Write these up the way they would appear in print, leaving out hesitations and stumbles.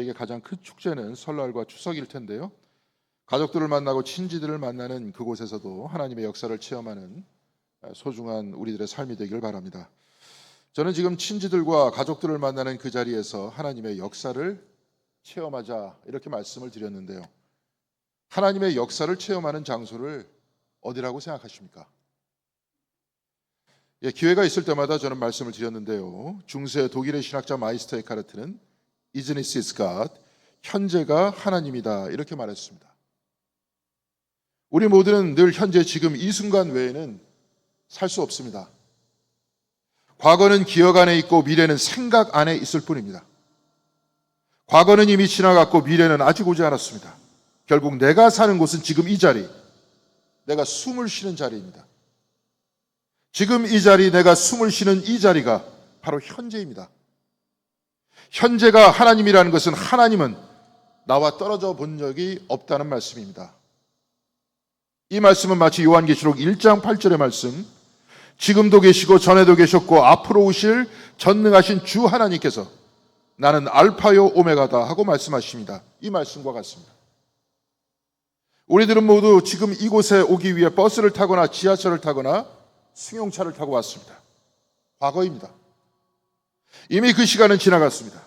우리에게 가장 큰 축제는 설날과 추석일 텐데요. 가족들을 만나고 친지들을 만나는 그곳에서도 하나님의 역사를 체험하는 소중한 우리들의 삶이 되길 바랍니다. 저는 지금 친지들과 가족들을 만나는 그 자리에서 하나님의 역사를 체험하자 이렇게 말씀을 드렸는데요. 하나님의 역사를 체험하는 장소를 어디라고 생각하십니까? 기회가 있을 때마다 저는 말씀을 드렸는데요. 중세 독일의 신학자 마이스터 에카르트는 Isn't it God? 현재가 하나님이다 이렇게 말했습니다. 우리 모두는 늘 현재 지금 이 순간 외에는 살 수 없습니다. 과거는 기억 안에 있고 미래는 생각 안에 있을 뿐입니다. 과거는 이미 지나갔고 미래는 아직 오지 않았습니다. 결국 내가 사는 곳은 지금 이 자리, 내가 숨을 쉬는 자리입니다. 지금 이 자리, 내가 숨을 쉬는 이 자리가 바로 현재입니다. 현재가 하나님이라는 것은 하나님은 나와 떨어져 본 적이 없다는 말씀입니다. 이 말씀은 마치 요한계시록 1장 8절의 말씀, 지금도 계시고 전에도 계셨고 앞으로 오실 전능하신 주 하나님께서 나는 알파요 오메가다 하고 말씀하십니다. 이 말씀과 같습니다. 우리들은 모두 지금 이곳에 오기 위해 버스를 타거나 지하철을 타거나 승용차를 타고 왔습니다. 과거입니다. 이미 그 시간은 지나갔습니다.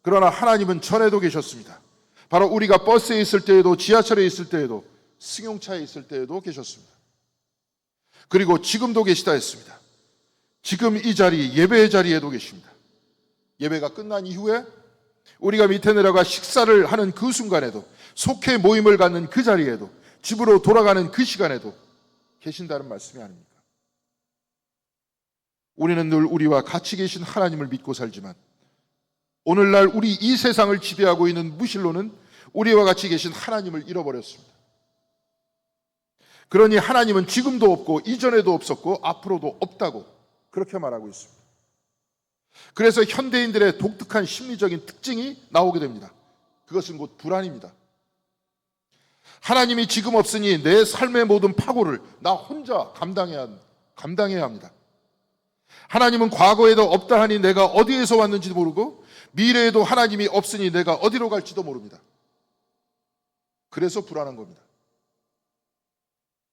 그러나 하나님은 전에도 계셨습니다. 바로 우리가 버스에 있을 때에도 지하철에 있을 때에도 승용차에 있을 때에도 계셨습니다. 그리고 지금도 계시다 했습니다. 지금 이 자리, 예배의 자리에도 계십니다. 예배가 끝난 이후에 우리가 밑에 내려가 식사를 하는 그 순간에도, 속회 모임을 갖는 그 자리에도, 집으로 돌아가는 그 시간에도 계신다는 말씀이 아닙니까? 우리는 늘 우리와 같이 계신 하나님을 믿고 살지만 오늘날 우리 이 세상을 지배하고 있는 무신론은 우리와 같이 계신 하나님을 잃어버렸습니다. 그러니 하나님은 지금도 없고 이전에도 없었고 앞으로도 없다고 그렇게 말하고 있습니다. 그래서 현대인들의 독특한 심리적인 특징이 나오게 됩니다. 그것은 곧 불안입니다. 하나님이 지금 없으니 내 삶의 모든 파고를 나 혼자 감당해야 합니다. 하나님은 과거에도 없다 하니 내가 어디에서 왔는지도 모르고 미래에도 하나님이 없으니 내가 어디로 갈지도 모릅니다. 그래서 불안한 겁니다.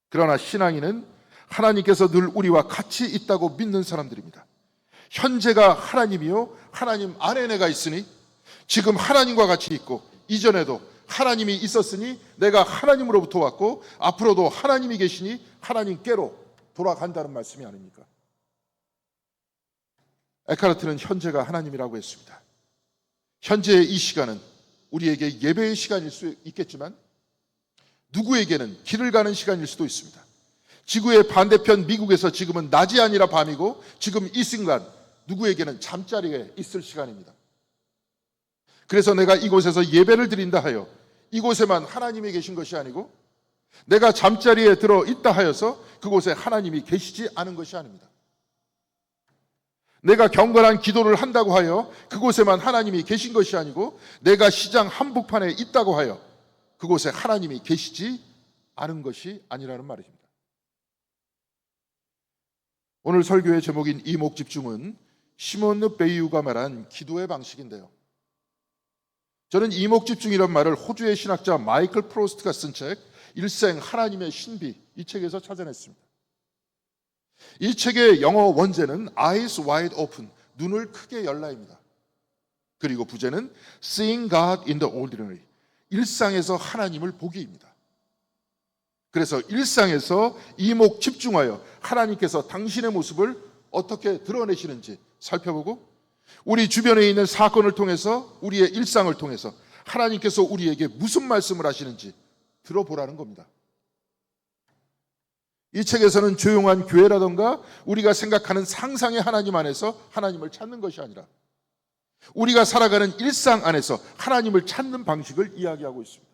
그러나 신앙인은 하나님께서 늘 우리와 같이 있다고 믿는 사람들입니다. 현재가 하나님이요, 하나님 안에 내가 있으니 지금 하나님과 같이 있고 이전에도 하나님이 있었으니 내가 하나님으로부터 왔고 앞으로도 하나님이 계시니 하나님께로 돌아간다는 말씀이 아닙니까? 에카르트는 현재가 하나님이라고 했습니다. 현재의 이 시간은 우리에게 예배의 시간일 수 있겠지만 누구에게는 길을 가는 시간일 수도 있습니다. 지구의 반대편 미국에서 지금은 낮이 아니라 밤이고 지금 이 순간 누구에게는 잠자리에 있을 시간입니다. 그래서 내가 이곳에서 예배를 드린다 하여 이곳에만 하나님이 계신 것이 아니고 내가 잠자리에 들어 있다 하여서 그곳에 하나님이 계시지 않은 것이 아닙니다. 내가 경건한 기도를 한다고 하여 그곳에만 하나님이 계신 것이 아니고 내가 시장 한복판에 있다고 하여 그곳에 하나님이 계시지 않은 것이 아니라는 말입니다. 오늘 설교의 제목인 이목집중은 시몬 베이유가 말한 기도의 방식인데요. 저는 이목집중이란 말을 호주의 신학자 마이클 프로스트가 쓴 책 일생 하나님의 신비, 이 책에서 찾아냈습니다. 이 책의 영어 원제는 Eyes Wide Open, 눈을 크게 열라입니다. 그리고 부제는 Seeing God in the Ordinary, 일상에서 하나님을 보기입니다. 그래서 일상에서 이목 집중하여 하나님께서 당신의 모습을 어떻게 드러내시는지 살펴보고 우리 주변에 있는 사건을 통해서 우리의 일상을 통해서 하나님께서 우리에게 무슨 말씀을 하시는지 들어보라는 겁니다. 이 책에서는 조용한 교회라던가 우리가 생각하는 상상의 하나님 안에서 하나님을 찾는 것이 아니라 우리가 살아가는 일상 안에서 하나님을 찾는 방식을 이야기하고 있습니다.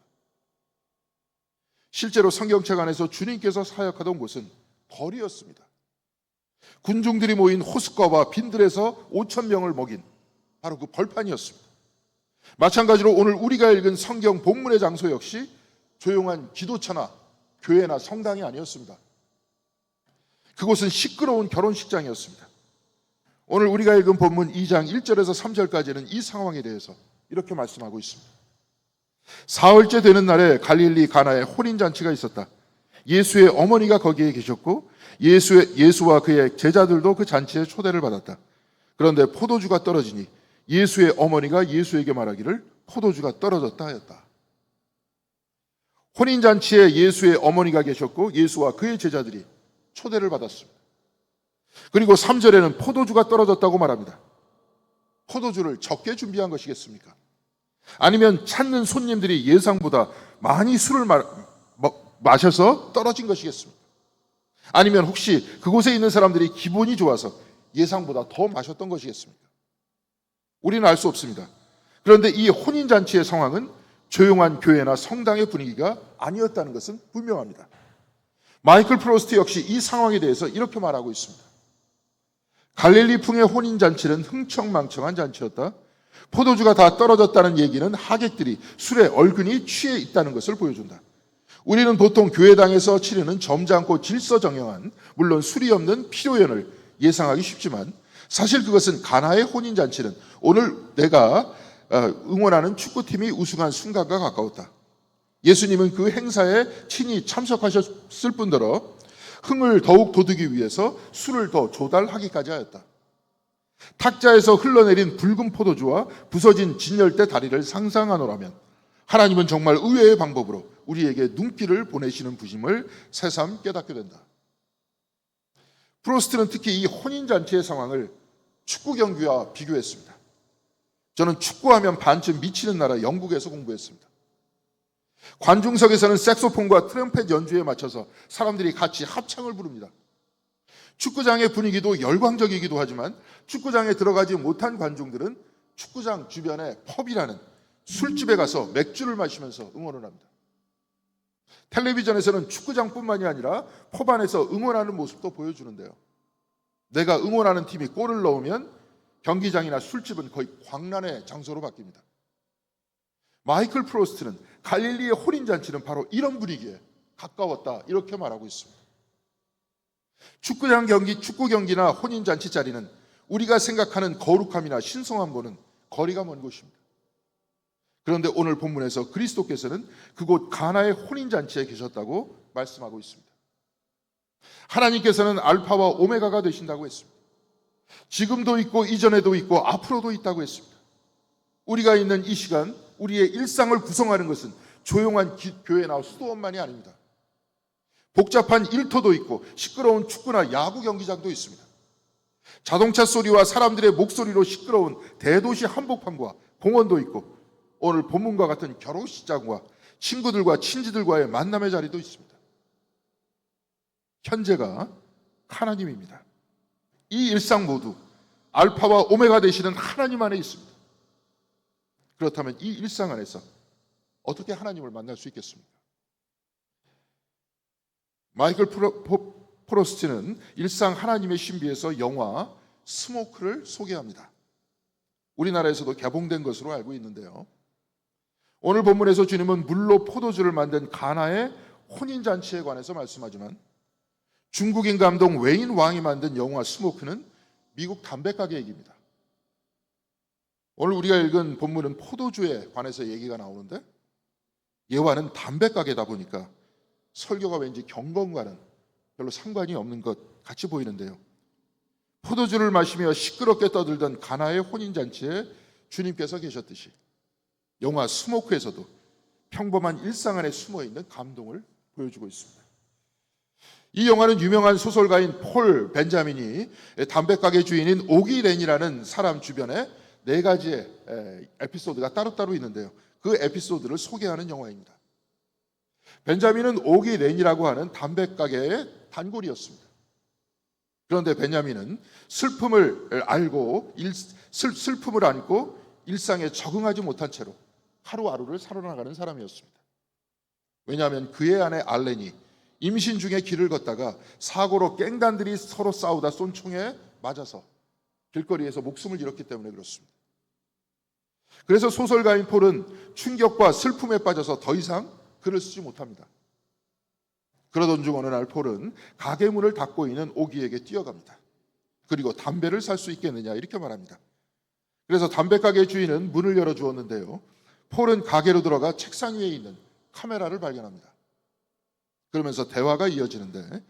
실제로 성경책 안에서 주님께서 사역하던 곳은 벌이었습니다. 군중들이 모인 호숫가와 빈들에서 5,000명을 먹인 바로 그 벌판이었습니다. 마찬가지로 오늘 우리가 읽은 성경 본문의 장소 역시 조용한 기도처나 교회나 성당이 아니었습니다. 그곳은 시끄러운 결혼식장이었습니다. 오늘 우리가 읽은 본문 2장 1절에서 3절까지는 이 상황에 대해서 이렇게 말씀하고 있습니다. 사흘째 되는 날에 갈릴리 가나에 혼인잔치가 있었다. 예수의 어머니가 거기에 계셨고 예수와 그의 제자들도 그 잔치에 초대를 받았다. 그런데 포도주가 떨어지니 예수의 어머니가 예수에게 말하기를 포도주가 떨어졌다 하였다. 혼인잔치에 예수의 어머니가 계셨고 예수와 그의 제자들이 초대를 받았습니다. 그리고 3절에는 포도주가 떨어졌다고 말합니다. 포도주를 적게 준비한 것이겠습니까? 아니면 찾는 손님들이 예상보다 많이 술을 마셔서 떨어진 것이겠습니까? 아니면 혹시 그곳에 있는 사람들이 기분이 좋아서 예상보다 더 마셨던 것이겠습니까? 우리는 알 수 없습니다. 그런데 이 혼인잔치의 상황은 조용한 교회나 성당의 분위기가 아니었다는 것은 분명합니다. 마이클 프로스트 역시 이 상황에 대해서 이렇게 말하고 있습니다. 갈릴리풍의 혼인잔치는 흥청망청한 잔치였다. 포도주가 다 떨어졌다는 얘기는 하객들이 술에 얼근히 취해 있다는 것을 보여준다. 우리는 보통 교회당에서 치르는 점잖고 질서정연한, 물론 술이 없는 피로연을 예상하기 쉽지만 사실 그것은 가나의 혼인잔치는 오늘 내가 응원하는 축구팀이 우승한 순간과 가까웠다. 예수님은 그 행사에 친히 참석하셨을 뿐더러 흥을 더욱 돋우기 위해서 술을 더 조달하기까지 하였다. 탁자에서 흘러내린 붉은 포도주와 부서진 진열대 다리를 상상하노라면 하나님은 정말 의외의 방법으로 우리에게 눈길을 보내시는 부심을 새삼 깨닫게 된다. 프로스트는 특히 이 혼인잔치의 상황을 축구 경기와 비교했습니다. 저는 축구하면 반쯤 미치는 나라 영국에서 공부했습니다. 관중석에서는 색소폰과 트럼펫 연주에 맞춰서 사람들이 같이 합창을 부릅니다. 축구장의 분위기도 열광적이기도 하지만 축구장에 들어가지 못한 관중들은 축구장 주변에 펍이라는 술집에 가서 맥주를 마시면서 응원을 합니다. 텔레비전에서는 축구장뿐만이 아니라 펍 안에서 응원하는 모습도 보여주는데요. 내가 응원하는 팀이 골을 넣으면 경기장이나 술집은 거의 광란의 장소로 바뀝니다. 마이클 프로스트는 갈릴리의 혼인잔치는 바로 이런 분위기에 가까웠다 이렇게 말하고 있습니다. 축구 경기나 혼인잔치 자리는 우리가 생각하는 거룩함이나 신성함과는 거리가 먼 곳입니다. 그런데 오늘 본문에서 그리스도께서는 그곳 가나의 혼인잔치에 계셨다고 말씀하고 있습니다. 하나님께서는 알파와 오메가가 되신다고 했습니다. 지금도 있고 이전에도 있고 앞으로도 있다고 했습니다. 우리가 있는 이 시간 우리의 일상을 구성하는 것은 조용한 교회나 수도원만이 아닙니다. 복잡한 일터도 있고 시끄러운 축구나 야구 경기장도 있습니다. 자동차 소리와 사람들의 목소리로 시끄러운 대도시 한복판과 공원도 있고 오늘 본문과 같은 결혼식장과 친구들과 친지들과의 만남의 자리도 있습니다. 현재가 하나님입니다. 이 일상 모두 알파와 오메가 되시는 하나님 안에 있습니다. 그렇다면 이 일상 안에서 어떻게 하나님을 만날 수 있겠습니까? 마이클 프로스트는 일상 하나님의 신비에서 영화 스모크를 소개합니다. 우리나라에서도 개봉된 것으로 알고 있는데요. 오늘 본문에서 주님은 물로 포도주를 만든 가나의 혼인잔치에 관해서 말씀하지만 중국인 감독 웨인 왕이 만든 영화 스모크는 미국 담배가게 얘기입니다. 오늘 우리가 읽은 본문은 포도주에 관해서 얘기가 나오는데 예화는 담배가게다 보니까 설교가 왠지 경건과는 별로 상관이 없는 것 같이 보이는데요. 포도주를 마시며 시끄럽게 떠들던 가나의 혼인잔치에 주님께서 계셨듯이 영화 스모크에서도 평범한 일상 안에 숨어있는 감동을 보여주고 있습니다. 이 영화는 유명한 소설가인 폴 벤자민이 담배가게 주인인 오기 렌이라는 사람 주변에 4가지의 에피소드가 따로따로 있는데요. 그 에피소드를 소개하는 영화입니다. 벤자민은 오기 렌이라고 하는 담배가게의 단골이었습니다. 그런데 벤자민은 슬픔을 안고 일상에 적응하지 못한 채로 하루하루를 살아나가는 사람이었습니다. 왜냐하면 그의 아내 알렌이 임신 중에 길을 걷다가 사고로 갱단들이 서로 싸우다 쏜 총에 맞아서 길거리에서 목숨을 잃었기 때문에 그렇습니다. 그래서 소설가인 폴은 충격과 슬픔에 빠져서 더 이상 글을 쓰지 못합니다. 그러던 중 어느 날 폴은 가게 문을 닫고 있는 오기에게 뛰어갑니다. 그리고 담배를 살 수 있겠느냐 이렇게 말합니다. 그래서 담배가게 주인은 문을 열어주었는데요. 폴은 가게로 들어가 책상 위에 있는 카메라를 발견합니다. 그러면서 대화가 이어지는데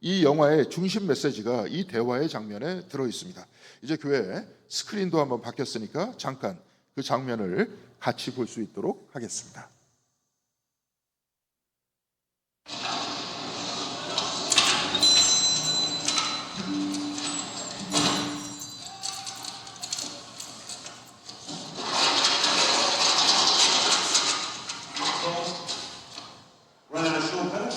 이 영화의 중심 메시지가 이 대화의 장면에 들어있습니다. 이제 교회 스크린도 한번 바뀌었으니까 잠깐 그 장면을 같이 볼 수 있도록 하겠습니다. Running a show better?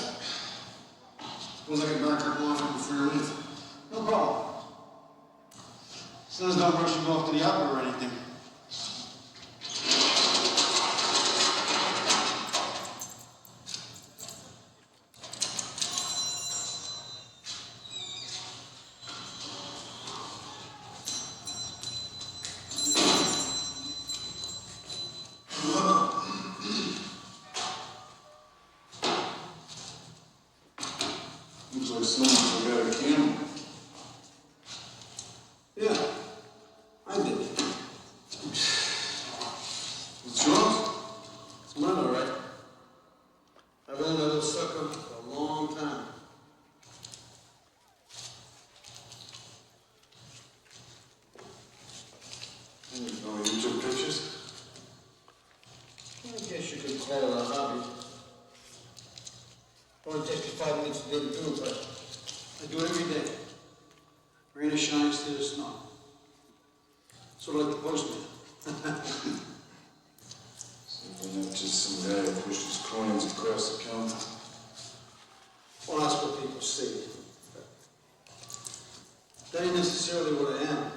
Suppose I can back up off you before you leave. No problem. Son's not rushing off to the opera or anything. Looks like someone forgot a camera. Yeah, I did. What's wrong? It's mine, all right. I've owned that little sucker for a long time. Oh, you took pictures? I guess you could call it a hobby. Only takes me 5 minutes a day to do it, but I do it every day. Rain or shine, sleet or snow. Sort of like the postman. So you're not just some guy who pushes coins across the counter. Well, that's what people say. That ain't necessarily what I am.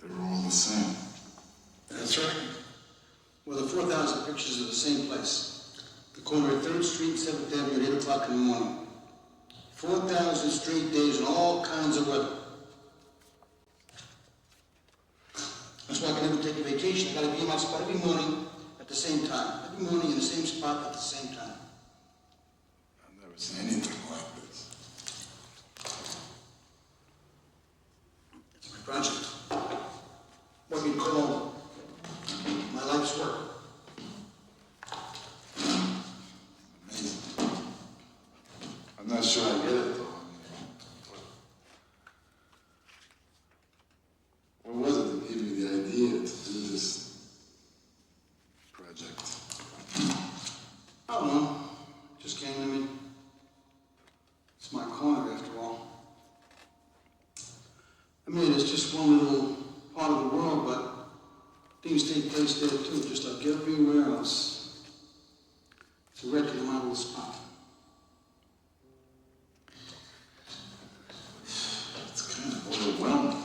They're all the same. That's right. Well, the 4,000 pictures are the same place. The corner of 3rd Street, 7th Avenue at 8 o'clock in the morning. 4,000 straight days in all kinds of weather. That's why I can never take a vacation. I gotta be in my spot every morning at the same time. Every morning in the same spot at the same time. I've never seen anything like this. It's my project. What you'd call my life's work. Amazing. I'm not sure I get it though. What was it that gave you the idea to do this project? I don't know. It just came to me. It's my corner after all. I mean, it's just one little part of the world, but things take place there too, just like everywhere else. It's a record in my little spot. It's kind of overwhelming.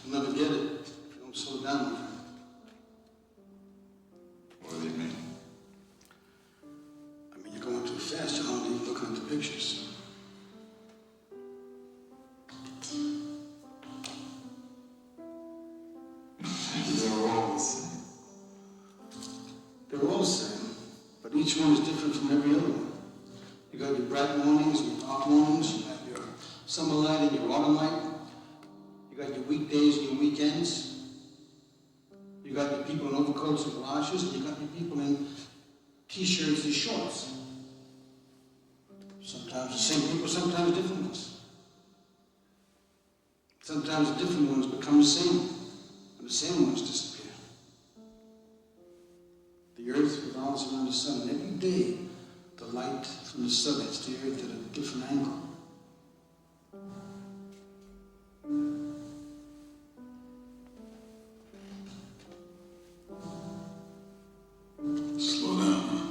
You'll never get it if you don't slow down, my friend. What do you mean? I mean, you're going too fast. You're not even looking at the pictures. They're all the same. They're all the same, but each one is different from every other one. You got your bright mornings and your dark mornings. You got your summer light and your autumn light. You got your weekdays and your weekends. You got your people in overcoats and galoshes, and you got your people in t-shirts and shorts. Sometimes the same people, sometimes different ones. Sometimes the different ones become the same, and the same ones disappear. The earth revolves around the sun, and every day the light from the sun hits the earth at a different angle. Slow down, huh?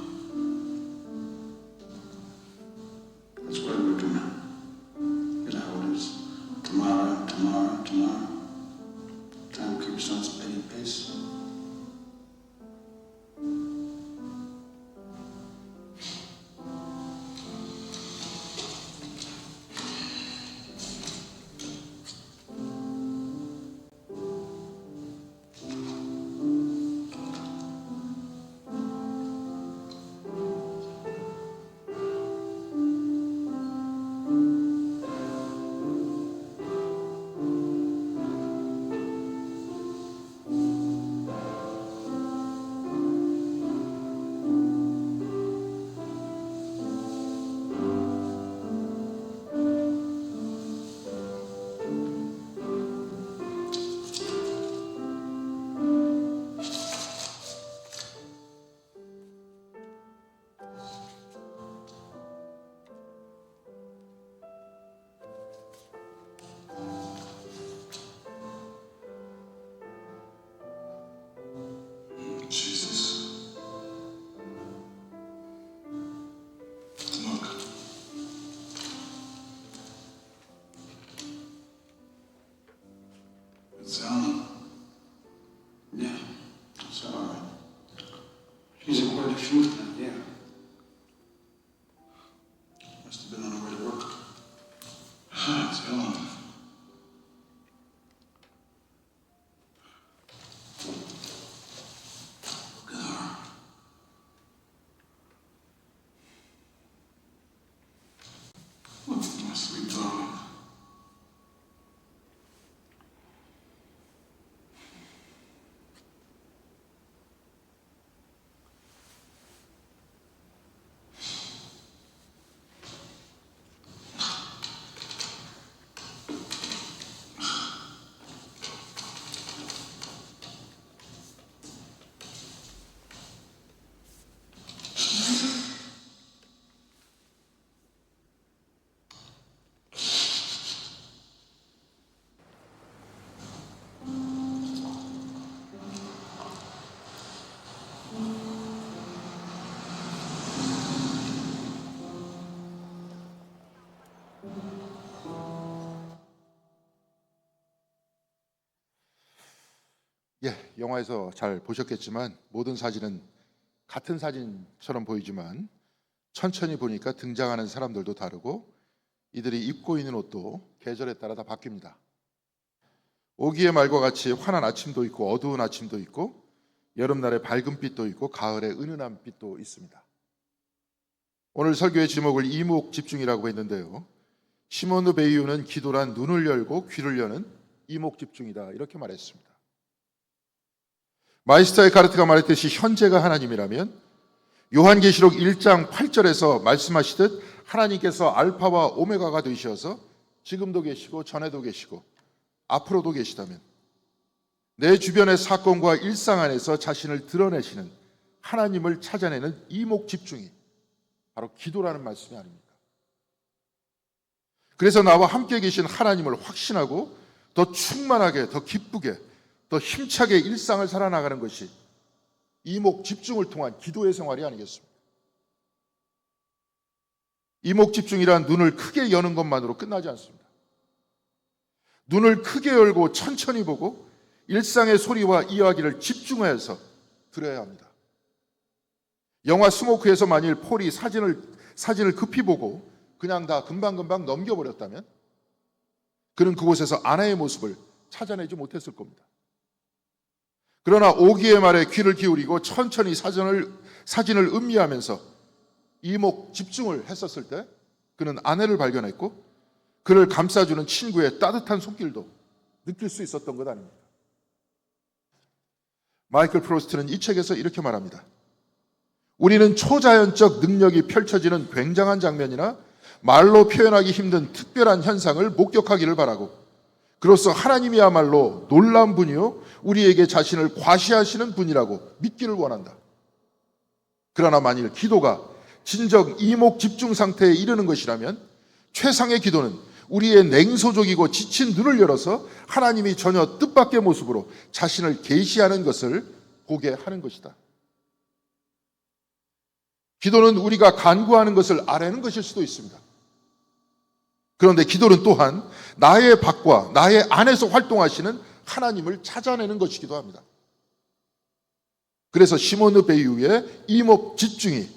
That's what we're doing. your son's steady pace. Jesus. Look. It's Ellen. Yeah, it's all right. She's in quite a few now, yeah. Must have been on her way to work. It's Ellen. Look at her. Look at my sweet darling. 예, 영화에서 잘 보셨겠지만 모든 사진은 같은 사진처럼 보이지만 천천히 보니까 등장하는 사람들도 다르고 이들이 입고 있는 옷도 계절에 따라 다 바뀝니다. 오기의 말과 같이 환한 아침도 있고 어두운 아침도 있고 여름날의 밝은 빛도 있고 가을의 은은한 빛도 있습니다. 오늘 설교의 제목을 이목 집중이라고 했는데요. 시몬 베이유는 기도란 눈을 열고 귀를 여는 이목 집중이다 이렇게 말했습니다. 마이스터 에카르트가 말했듯이 현재가 하나님이라면 요한계시록 1장 8절에서 말씀하시듯 하나님께서 알파와 오메가가 되셔서 지금도 계시고 전에도 계시고 앞으로도 계시다면 내 주변의 사건과 일상 안에서 자신을 드러내시는 하나님을 찾아내는 이목 집중이 바로 기도라는 말씀이 아닙니까? 그래서 나와 함께 계신 하나님을 확신하고 더 충만하게, 더 기쁘게, 더 힘차게 일상을 살아나가는 것이 이목 집중을 통한 기도의 생활이 아니겠습니까? 이목 집중이란 눈을 크게 여는 것만으로 끝나지 않습니다. 눈을 크게 열고 천천히 보고 일상의 소리와 이야기를 집중해서 들어야 합니다. 영화 스모크에서 만일 폴이 사진을 급히 보고 그냥 다 금방금방 넘겨버렸다면 그는 그곳에서 아내의 모습을 찾아내지 못했을 겁니다. 그러나 오기의 말에 귀를 기울이고 천천히 사진을 음미하면서 이목 집중을 했었을 때 그는 아내를 발견했고 그를 감싸주는 친구의 따뜻한 손길도 느낄 수 있었던 것 아닙니까? 마이클 프로스트는 이 책에서 이렇게 말합니다. 우리는 초자연적 능력이 펼쳐지는 굉장한 장면이나 말로 표현하기 힘든 특별한 현상을 목격하기를 바라고 그로써 하나님이야말로 놀라운 분이요 우리에게 자신을 과시하시는 분이라고 믿기를 원한다. 그러나 만일 기도가 진정 이목 집중 상태에 이르는 것이라면 최상의 기도는 우리의 냉소적이고 지친 눈을 열어서 하나님이 전혀 뜻밖의 모습으로 자신을 계시하는 것을 보게 하는 것이다. 기도는 우리가 간구하는 것을 아뢰는 것일 수도 있습니다. 그런데 기도는 또한 나의 밖과 나의 안에서 활동하시는 하나님을 찾아내는 것이기도 합니다. 그래서 시몬 베이유의 임업 집중이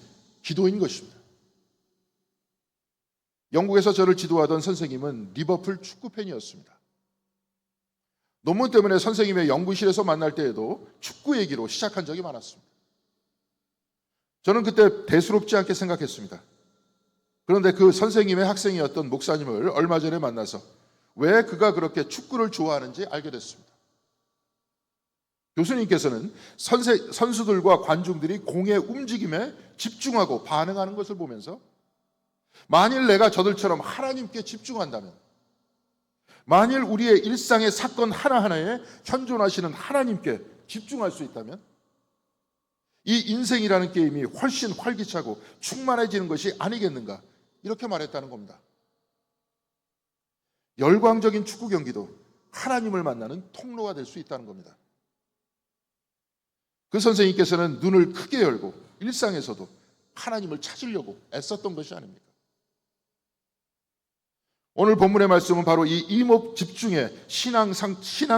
기도인 것입니다. 영국에서 저를 지도하던 선생님은 리버풀 축구팬이었습니다. 논문 때문에 선생님의 연구실에서 만날 때에도 축구 얘기로 시작한 적이 많았습니다. 저는 그때 대수롭지 않게 생각했습니다. 그런데 그 선생님의 학생이었던 목사님을 얼마 전에 만나서 왜 그가 그렇게 축구를 좋아하는지 알게 됐습니다. 교수님께서는 선수들과 관중들이 공의 움직임에 집중하고 반응하는 것을 보면서 만일 내가 저들처럼 하나님께 집중한다면, 만일 우리의 일상의 사건 하나하나에 현존하시는 하나님께 집중할 수 있다면 이 인생이라는 게임이 훨씬 활기차고 충만해지는 것이 아니겠는가, 이렇게 말했다는 겁니다. 열광적인 축구 경기도 하나님을 만나는 통로가 될 수 있다는 겁니다. 그 선생님께서는 눈을 크게 열고 일상에서도 하나님을 찾으려고 애썼던 것이 아닙니까? 오늘 본문의 말씀은 바로 이 임업 집중의 신앙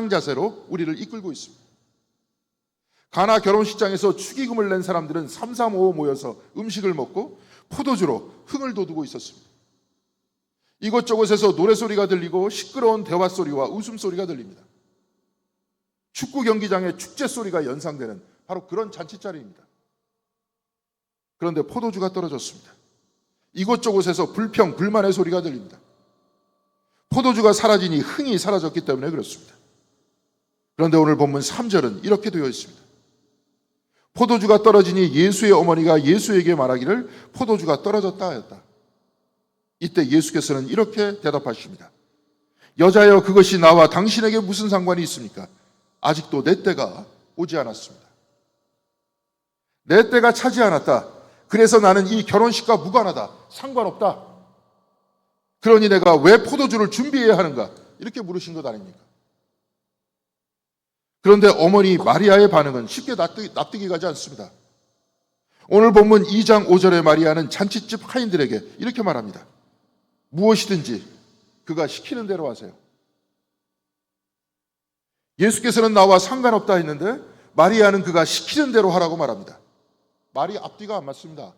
자세로 우리를 이끌고 있습니다. 가나 결혼식장에서 축의금을 낸 사람들은 335 모여서 음식을 먹고 포도주로 흥을 돋우고 있었습니다. 이곳저곳에서 노래소리가 들리고 시끄러운 대화소리와 웃음소리가 들립니다. 축구 경기장의 축제소리가 연상되는 바로 그런 잔치자리입니다. 그런데 포도주가 떨어졌습니다. 이곳저곳에서 불평, 불만의 소리가 들립니다. 포도주가 사라지니 흥이 사라졌기 때문에 그렇습니다. 그런데 오늘 본문 3절은 이렇게 되어 있습니다. 포도주가 떨어지니 예수의 어머니가 예수에게 말하기를 포도주가 떨어졌다 하였다. 이때 예수께서는 이렇게 대답하십니다. 여자여, 그것이 나와 당신에게 무슨 상관이 있습니까? 아직도 내 때가 오지 않았습니다. 내 때가 차지 않았다. 그래서 나는 이 결혼식과 무관하다. 상관없다. 그러니 내가 왜 포도주를 준비해야 하는가? 이렇게 물으신 것 아닙니까? 그런데 어머니 마리아의 반응은 쉽게 납득이 가지 않습니다. 오늘 본문 2장 5절의 마리아는 잔치집 하인들에게 이렇게 말합니다. 무엇이든지 그가 시키는 대로 하세요. 예수께서는 나와 상관없다 했는데 마리아는 그가 시키는 대로 하라고 말합니다. 말이 앞뒤가 안 맞습니다.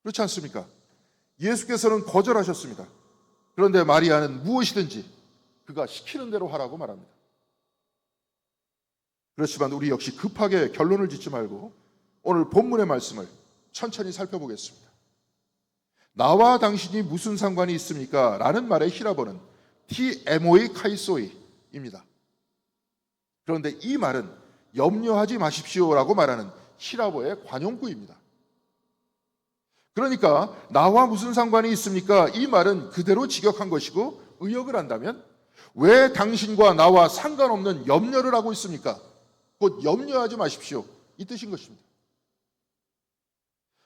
그렇지 않습니까? 예수께서는 거절하셨습니다. 그런데 마리아는 무엇이든지 그가 시키는 대로 하라고 말합니다. 그렇지만 우리 역시 급하게 결론을 짓지 말고 오늘 본문의 말씀을 천천히 살펴보겠습니다. 나와 당신이 무슨 상관이 있습니까? 라는 말의 히라보는 TMO의 카이소이입니다. 그런데 이 말은 염려하지 마십시오라고 말하는 히라보의 관용구입니다. 그러니까 나와 무슨 상관이 있습니까? 이 말은 그대로 직역한 것이고 의역을 한다면 왜 당신과 나와 상관없는 염려를 하고 있습니까? 곧 염려하지 마십시오, 이 뜻인 것입니다.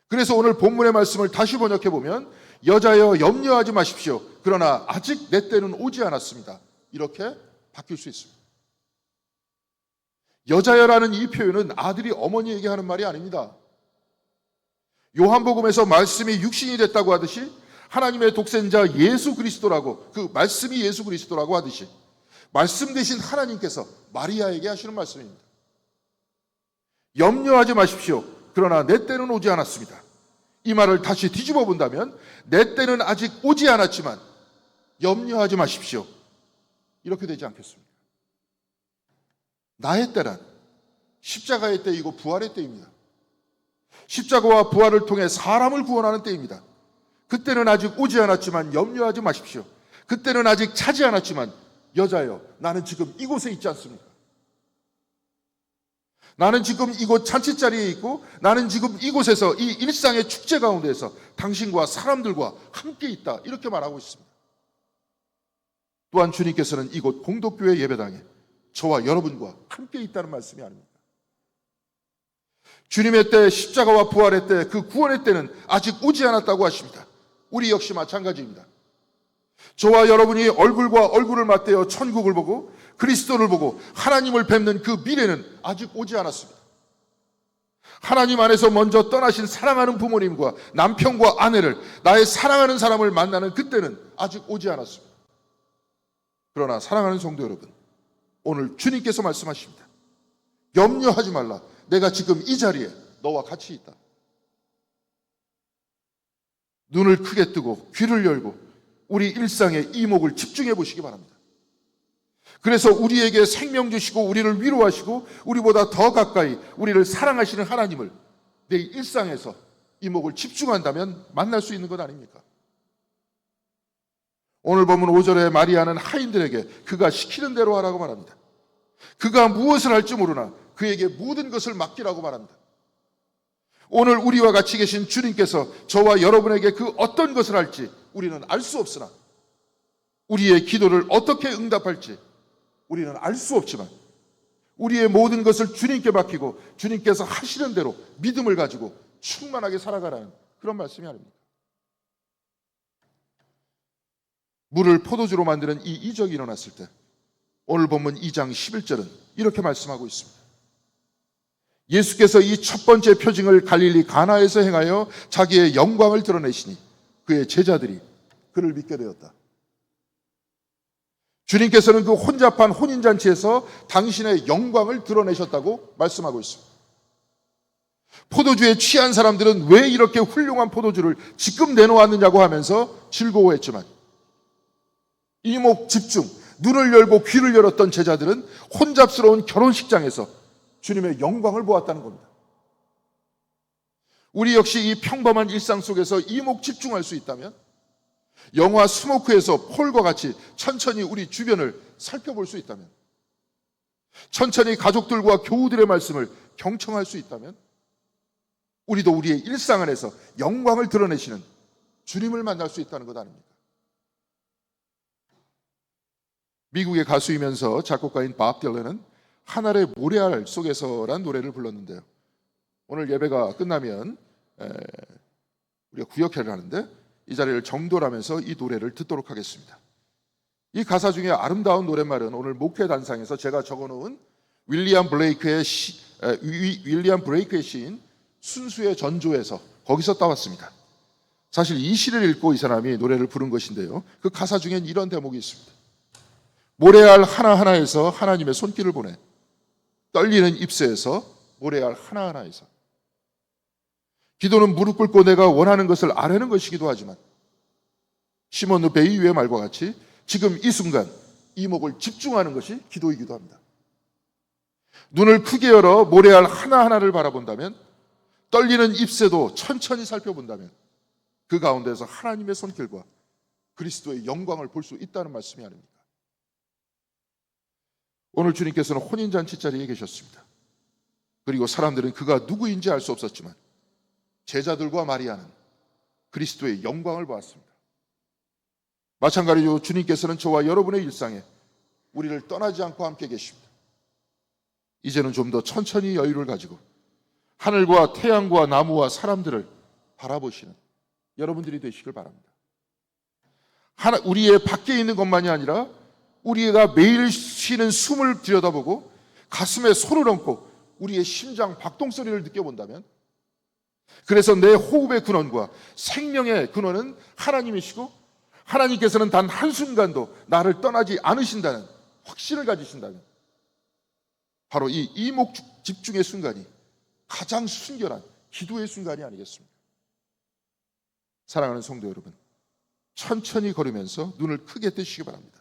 그래서 오늘 본문의 말씀을 다시 번역해 보면 여자여 염려하지 마십시오. 그러나 아직 내 때는 오지 않았습니다. 이렇게 바뀔 수 있습니다. 여자여라는 이 표현은 아들이 어머니에게 하는 말이 아닙니다. 요한복음에서 말씀이 육신이 됐다고 하듯이 하나님의 독생자 예수 그리스도라고, 그 말씀이 예수 그리스도라고 하듯이 말씀 되신 하나님께서 마리아에게 하시는 말씀입니다. 염려하지 마십시오. 그러나 내 때는 오지 않았습니다. 이 말을 다시 뒤집어 본다면 내 때는 아직 오지 않았지만 염려하지 마십시오. 이렇게 되지 않겠습니까? 나의 때란 십자가의 때이고 부활의 때입니다. 십자가와 부활을 통해 사람을 구원하는 때입니다. 그때는 아직 오지 않았지만 염려하지 마십시오. 그때는 아직 차지 않았지만 여자여, 나는 지금 이곳에 있지 않습니까? 나는 지금 이곳 잔치자리에 있고 나는 지금 이곳에서 이 일상의 축제 가운데에서 당신과 사람들과 함께 있다, 이렇게 말하고 있습니다. 또한 주님께서는 이곳 공덕교회 예배당에 저와 여러분과 함께 있다는 말씀이 아닙니다. 주님의 때, 십자가와 부활의 때, 그 구원의 때는 아직 오지 않았다고 하십니다. 우리 역시 마찬가지입니다. 저와 여러분이 얼굴과 얼굴을 맞대어 천국을 보고 그리스도를 보고 하나님을 뵙는 그 미래는 아직 오지 않았습니다. 하나님 안에서 먼저 떠나신 사랑하는 부모님과 남편과 아내를, 나의 사랑하는 사람을 만나는 그때는 아직 오지 않았습니다. 그러나 사랑하는 성도 여러분, 오늘 주님께서 말씀하십니다. 염려하지 말라. 내가 지금 이 자리에 너와 같이 있다. 눈을 크게 뜨고 귀를 열고 우리 일상의 이목을 집중해 보시기 바랍니다. 그래서 우리에게 생명 주시고 우리를 위로하시고 우리보다 더 가까이 우리를 사랑하시는 하나님을 내 일상에서 이목을 집중한다면 만날 수 있는 것 아닙니까? 오늘 보면 5절에 마리아는 하인들에게 그가 시키는 대로 하라고 말합니다. 그가 무엇을 할지 모르나 그에게 모든 것을 맡기라고 말합니다. 오늘 우리와 같이 계신 주님께서 저와 여러분에게 그 어떤 것을 할지 우리는 알 수 없으나 우리의 기도를 어떻게 응답할지 우리는 알 수 없지만 우리의 모든 것을 주님께 맡기고 주님께서 하시는 대로 믿음을 가지고 충만하게 살아가라는 그런 말씀이 아닙니까? 물을 포도주로 만드는 이 이적이 일어났을 때 오늘 본문 2장 11절은 이렇게 말씀하고 있습니다. 예수께서 이 첫 번째 표징을 갈릴리 가나에서 행하여 자기의 영광을 드러내시니 그의 제자들이 그를 믿게 되었다. 주님께서는 그 혼잡한 혼인잔치에서 당신의 영광을 드러내셨다고 말씀하고 있습니다. 포도주에 취한 사람들은 왜 이렇게 훌륭한 포도주를 지금 내놓았느냐고 하면서 즐거워했지만 이목 집중, 눈을 열고 귀를 열었던 제자들은 혼잡스러운 결혼식장에서 주님의 영광을 보았다는 겁니다. 우리 역시 이 평범한 일상 속에서 이목 집중할 수 있다면 영화 스모크에서 폴과 같이 천천히 우리 주변을 살펴볼 수 있다면 천천히 가족들과 교우들의 말씀을 경청할 수 있다면 우리도 우리의 일상 안에서 영광을 드러내시는 주님을 만날 수 있다는 것 아닙니까? 미국의 가수이면서 작곡가인 밥 딜런은 하늘의 모래알 속에서란 노래를 불렀는데요. 오늘 예배가 끝나면 우리가 구역회를 하는데 이 자리를 정돌하면서 이 노래를 듣도록 하겠습니다. 이 가사 중에 아름다운 노랫말은 오늘 목회 단상에서 제가 적어놓은 윌리엄 브레이크의 시인 순수의 전조에서 거기서 따왔습니다. 사실 이 시를 읽고 이 사람이 노래를 부른 것인데요. 그 가사 중엔 이런 대목이 있습니다. 모래알 하나하나에서 하나님의 손길을 보내 떨리는 입새에서 모래알 하나하나에서 기도는 무릎 꿇고 내가 원하는 것을 아뢰는 것이기도 하지만 시몬 르 베이유의 말과 같이 지금 이 순간 이목을 집중하는 것이 기도이기도 합니다. 눈을 크게 열어 모래알 하나하나를 바라본다면 떨리는 입새도 천천히 살펴본다면 그 가운데서 하나님의 손길과 그리스도의 영광을 볼 수 있다는 말씀이 아닙니까? 오늘 주님께서는 혼인잔치 자리에 계셨습니다. 그리고 사람들은 그가 누구인지 알 수 없었지만 제자들과 마리아는 그리스도의 영광을 보았습니다. 마찬가지로 주님께서는 저와 여러분의 일상에 우리를 떠나지 않고 함께 계십니다. 이제는 좀 더 천천히 여유를 가지고 하늘과 태양과 나무와 사람들을 바라보시는 여러분들이 되시길 바랍니다. 우리의 밖에 있는 것만이 아니라 우리가 매일 쉬는 숨을 들여다보고 가슴에 손을 얹고 우리의 심장 박동 소리를 느껴본다면 그래서 내 호흡의 근원과 생명의 근원은 하나님이시고 하나님께서는 단 한순간도 나를 떠나지 않으신다는 확신을 가지신다면 바로 이 이목 집중의 순간이 가장 순결한 기도의 순간이 아니겠습니까? 사랑하는 성도 여러분, 천천히 걸으면서 눈을 크게 뜨시기 바랍니다.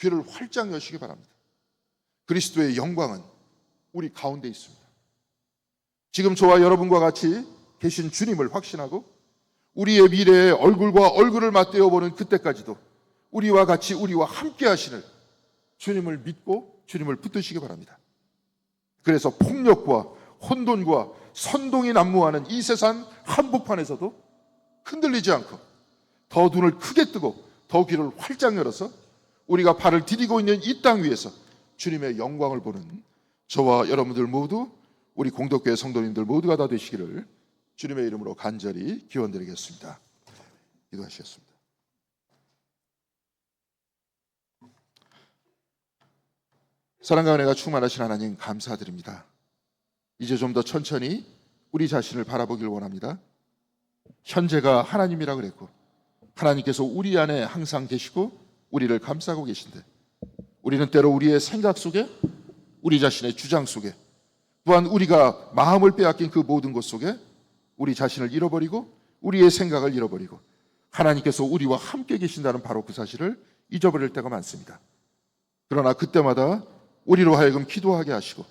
귀를 활짝 여시기 바랍니다. 그리스도의 영광은 우리 가운데 있습니다. 지금 저와 여러분과 같이 계신 주님을 확신하고 우리의 미래의 얼굴과 얼굴을 맞대어 보는 그때까지도 우리와 같이 우리와 함께 하시는 주님을 믿고 주님을 붙드시기 바랍니다. 그래서 폭력과 혼돈과 선동이 난무하는 이 세상 한복판에서도 흔들리지 않고 더 눈을 크게 뜨고 더 귀를 활짝 열어서 우리가 발을 디디고 있는 이 땅 위에서 주님의 영광을 보는 저와 여러분들 모두 우리 공덕교회 성도님들 모두가 다 되시기를 주님의 이름으로 간절히 기원드리겠습니다. 기도하시겠습니다. 사랑과 은혜가 충만하신 하나님 감사드립니다. 이제 좀 더 천천히 우리 자신을 바라보길 원합니다. 현재가 하나님이라 그랬고 하나님께서 우리 안에 항상 계시고 우리를 감싸고 계신데 우리는 때로 우리의 생각 속에 우리 자신의 주장 속에 또한 우리가 마음을 빼앗긴 그 모든 것 속에 우리 자신을 잃어버리고 우리의 생각을 잃어버리고 하나님께서 우리와 함께 계신다는 바로 그 사실을 잊어버릴 때가 많습니다. 그러나 그때마다 우리로 하여금 기도하게 하시고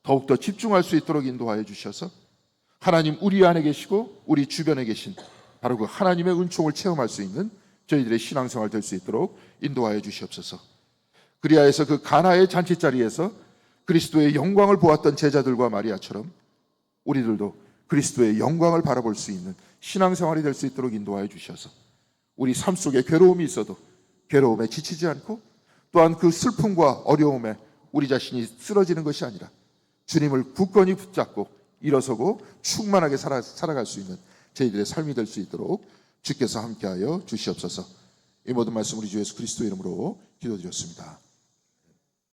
더욱더 집중할 수 있도록 인도하여 주셔서 하나님 우리 안에 계시고 우리 주변에 계신 바로 그 하나님의 은총을 체험할 수 있는 저희들의 신앙생활 될 수 있도록 인도하여 주시옵소서. 그리하여서 그 가나의 잔치자리에서 그리스도의 영광을 보았던 제자들과 마리아처럼 우리들도 그리스도의 영광을 바라볼 수 있는 신앙생활이 될 수 있도록 인도하여 주셔서 우리 삶 속에 괴로움이 있어도 괴로움에 지치지 않고 또한 그 슬픔과 어려움에 우리 자신이 쓰러지는 것이 아니라 주님을 굳건히 붙잡고 일어서고 충만하게 살아갈 수 있는 저희들의 삶이 될 수 있도록 주께서 함께하여 주시옵소서. 이 모든 말씀 우리 주 예수 그리스도의 이름으로 기도드렸습니다.